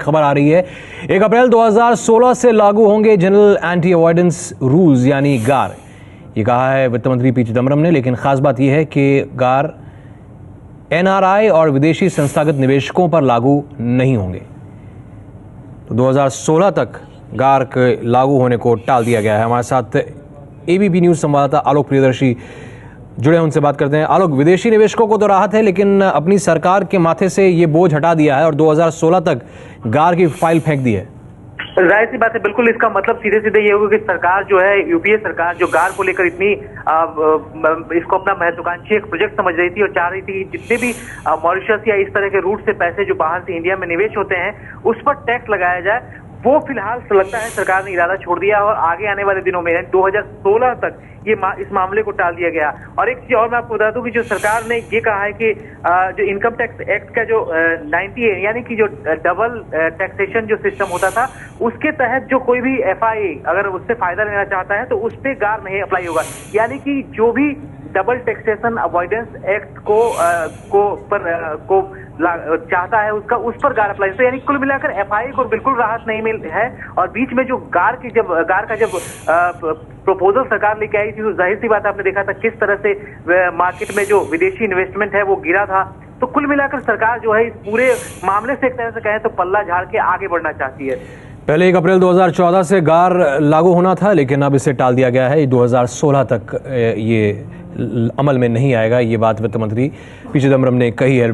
खबर आ रही है। 1 अप्रैल 2016 से लागू होंगे जनरल एंटी अवॉइडेंस रूल्स यानी गार। ये कहा है वित्त मंत्री पी चिदम्बरम ने, लेकिन खास बात यह है कि गार एनआरआई और विदेशी संस्थागत निवेशकों पर लागू नहीं होंगे। तो 2016 तक गार के लागू होने को टाल दिया गया है। हमारे साथ एबीपी न्यूज संवाददाता आलोक प्रियदर्शी जुड़े हैं, उनसे बात करते हैं। आलोक, विदेशी निवेशकों को तो राहत है, लेकिन अपनी सरकार के माथे से ये बोझ हटा दिया है और 2016 तक गार की फाइल फेंक दी है। जाहिर सी बात है, बिल्कुल इसका मतलब सीधे सीधे ये होगा कि सरकार जो है, यूपीए सरकार जो गार को लेकर इतनी इसको अपना महत्वाकांक्षी एक प्रोजेक्ट समझ रही थी और चाह रही थी कि जितने भी मॉरिशस या इस तरह के रूट से पैसे जो बाहर से इंडिया में निवेश होते हैं उस पर टैक्स लगाया जाए। वो फिलहाल लगता है सरकार ने इरादा छोड़ दिया और आगे आने वाले दिनों में 2016 तक ये इस मामले को टाल दिया गया। और एक चीज और मैं आपको बता दूं कि जो सरकार ने ये कहा है कि जो इनकम टैक्स एक्ट का जो 90 यानी कि जो डबल टैक्सेशन जो सिस्टम होता था, उसके तहत जो कोई भी एफआई अगर उससे फायदा लेना चाहता है तो उस पर गार नहीं अप्लाई होगा। यानी कि जो भी डबल टैक्सेशन अवॉइडेंस एक्ट को चाहता है उसका उस पर गार अप्लाई। तो यानी कुल मिलाकर एफआई को बिल्कुल राहत नहीं मिल है। और बीच में जो गार का जब प्रपोजल सरकार लेके आई थी तो जाहिर सी बात आपने देखा था किस तरह से मार्केट में जो विदेशी इन्वेस्टमेंट है वो गिरा था। तो कुल मिलाकर सरकार जो है इस पूरे मामले से एक तरह से कहें तो पल्ला झाड़ के आगे बढ़ना चाहती है। पहले 1 अप्रैल 2014 से गार लागू होना था, लेकिन अब इसे टाल दिया गया है। 2016 तक ये अमल में नहीं आएगा। ये बात वित्त मंत्री पी चिदम्बरम ने कही है।